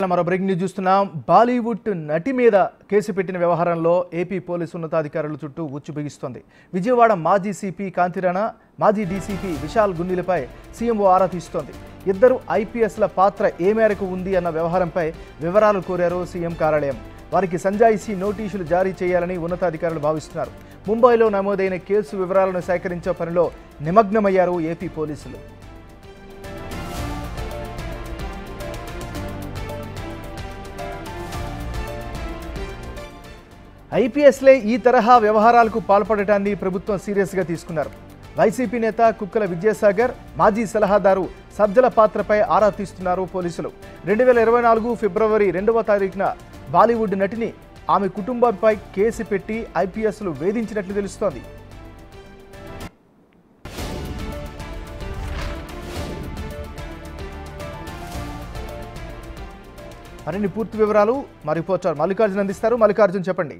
మరో breaking news చూస్తున్నాం. బాలీవుడ్ నటి మీద కేసు పెట్టిన వ్యవహారంలో ఏపీ పోలీసు ఉన్నతాధికారుల చుట్టూ ఉచ్చు బిగిస్తోంది. విజయవాడ మాజీ సిపి కాంతిరాణ, మాజీ డీసీపీ విశాల్ గున్నిలపై సీఎంఓ ఆరా తీస్తోంది. ఇద్దరు ఐపీఎస్ల పాత్ర ఏ మేరకు ఉంది అన్న వ్యవహారంపై వివరాలు కోరారు సీఎం కార్యాలయం. వారికి సంజాయిషీ నోటీసులు జారీ చేయాలని ఉన్నతాధికారులు భావిస్తున్నారు. ముంబైలో నమోదైన కేసు వివరాలను సేకరించే పనిలో నిమగ్నమయ్యారు ఏపీ పోలీసులు. ఐపీఎస్లే ఈ తరహా వ్యవహారాలకు పాల్పడటాన్ని ప్రభుత్వం సీరియస్గా తీసుకున్నారు. వైసీపీ నేత కుక్కల విద్యాసాగర్, మాజీ సలహాదారు సజ్జల పాత్రపై ఆరా తీస్తున్నారు పోలీసులు. 2024 ఫిబ్రవరి 2వ తారీఖున బాలీవుడ్ నటిని, ఆమె కుటుంబంపై కేసు పెట్టి ఐపీఎస్లు వేధించినట్లు తెలుస్తోంది. మరిన్ని పూర్తి వివరాలు మా రిపోర్టర్ మల్లికార్జున్ అందిస్తారు. మల్లికార్జున్, చెప్పండి.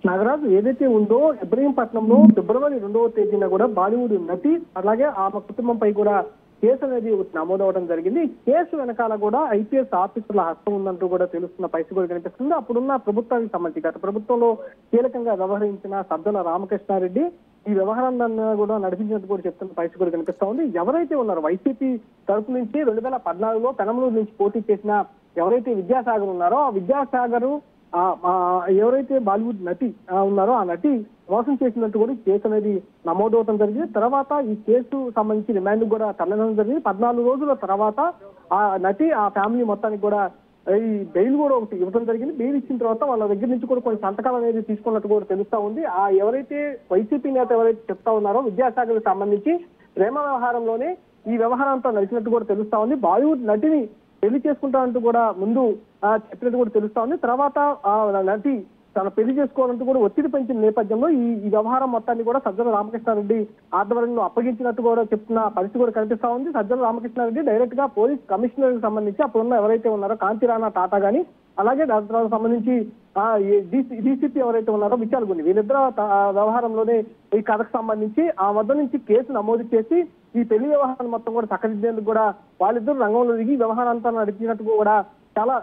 నాగరాజు, ఏదైతే ఉందో ఇబ్రహీంపట్నంలో ఫిబ్రవరి 2వ తేదీన కూడా బాలీవుడ్ నటి అలాగే ఆమె కుటుంబంపై కూడా కేసు అనేది నమోదవడం జరిగింది. కేసు వెనకాల కూడా ఐపీఎస్ ఆఫీసర్ల హస్తం ఉందంటూ కూడా తెలుస్తున్న పరిస్థితి కూడా కనిపిస్తుంది. అప్పుడున్న ప్రభుత్వానికి సంబంధించి గత ప్రభుత్వంలో కీలకంగా వ్యవహరించిన సజ్జల రామకృష్ణారెడ్డి ఈ వ్యవహారాన్ని కూడా నడిపించినట్టు కూడా చెప్తున్న పరిస్థితి కూడా కనిపిస్తా ఉంది. ఎవరైతే ఉన్నారో వైసీపీ తరఫు నుంచి 2014లో పెనమలూరు నుంచి పోటీ చేసిన ఎవరైతే విద్యాసాగర్ ఉన్నారో ఆ విద్యాసాగర్ ఎవరైతే బాలీవుడ్ నటి ఉన్నారో ఆ నటి మోసం చేసినట్టు కూడా కేసు అనేది నమోదవడం జరిగింది. తర్వాత ఈ కేసు సంబంధించి రిమాండ్ కూడా తరలించడం జరిగింది. 14 రోజుల తర్వాత ఆ నటి ఆ ఫ్యామిలీ మొత్తానికి కూడా ఈ బెయిల్ కూడా ఒకటి ఇవ్వడం జరిగింది. బెయిల్ ఇచ్చిన తర్వాత వాళ్ళ దగ్గర నుంచి కూడా కొన్ని సంతకాలు అనేది తీసుకున్నట్టు కూడా తెలుస్తా ఉంది. ఆ ఎవరైతే వైసీపీ నేత ఎవరైతే చెప్తా ఉన్నారో విద్యాసాగర్ సంబంధించి ప్రేమ వ్యవహారంలోనే ఈ వ్యవహారంతో నడిచినట్టు కూడా తెలుస్తా ఉంది. బాలీవుడ్ నటిని పెళ్లి చేసుకుంటానంటూ కూడా ముందు చెప్పినట్టు కూడా తెలుస్తా ఉంది. తర్వాత ఆ నటి తన పెళ్లి చేసుకోవాలంటూ కూడా ఒత్తిడి పెంచిన నేపథ్యంలో ఈ వ్యవహారం మొత్తాన్ని కూడా సజ్జల రామకృష్ణారెడ్డి ఆధ్వర్యంలో అప్పగించినట్టు కూడా చెప్తున్న పరిస్థితి కూడా కనిపిస్తా ఉంది. సజ్జల రామకృష్ణారెడ్డి డైరెక్ట్ గా పోలీస్ కమిషనర్ కి సంబంధించి అప్పుడున్న ఎవరైతే ఉన్నారో కాంతిరాణ టాటా గాని అలాగే దానికి సంబంధించి డీసీపీ ఎవరైతే ఉన్నారో విశాల్ గున్ని వీళ్ళిద్దరు వ్యవహారంలోనే ఈ కథకు సంబంధించి ఆ వద్ద నుంచి కేసు నమోదు చేసి ఈ పెళ్లి వ్యవహారాన్ని మొత్తం కూడా చక్కదిద్దేందుకు కూడా వాళ్ళిద్దరు రంగంలో దిగి వ్యవహారాంతా నడిపినట్టు కూడా చాలా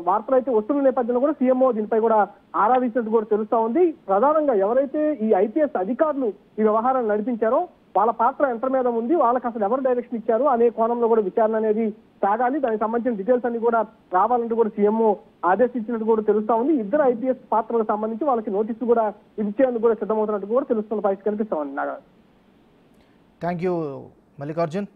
వార్తలు అయితే వస్తున్న నేపథ్యంలో కూడా సీఎంఓ దీనిపై కూడా ఆరా తీసినట్టు కూడా తెలుస్తా ఉంది. ప్రధానంగా ఎవరైతే ఈ ఐపీఎస్ అధికారులు ఈ వ్యవహారాన్ని నడిపించారో వాళ్ళ పాత్ర ఎంత మీద ఉంది, వాళ్ళకి అసలు ఎవరు డైరెక్షన్ ఇచ్చారు అనే కోణంలో కూడా విచారణ అనేది సాగాలి. దానికి సంబంధించిన డీటెయిల్స్ అన్ని కూడా రావాలంటూ కూడా సీఎంఓ ఆదేశించినట్టు కూడా తెలుస్తా ఉంది. ఇద్దరు ఐపీఎస్ పాత్రలకు సంబంధించి వాళ్ళకి నోటీసులు కూడా ఇచ్చేందుకు కూడా సిద్ధమవుతున్నట్టు కూడా తెలుస్తున్న పరిస్థితి కనిపిస్తా ఉంది. Thank you Mallikarjun.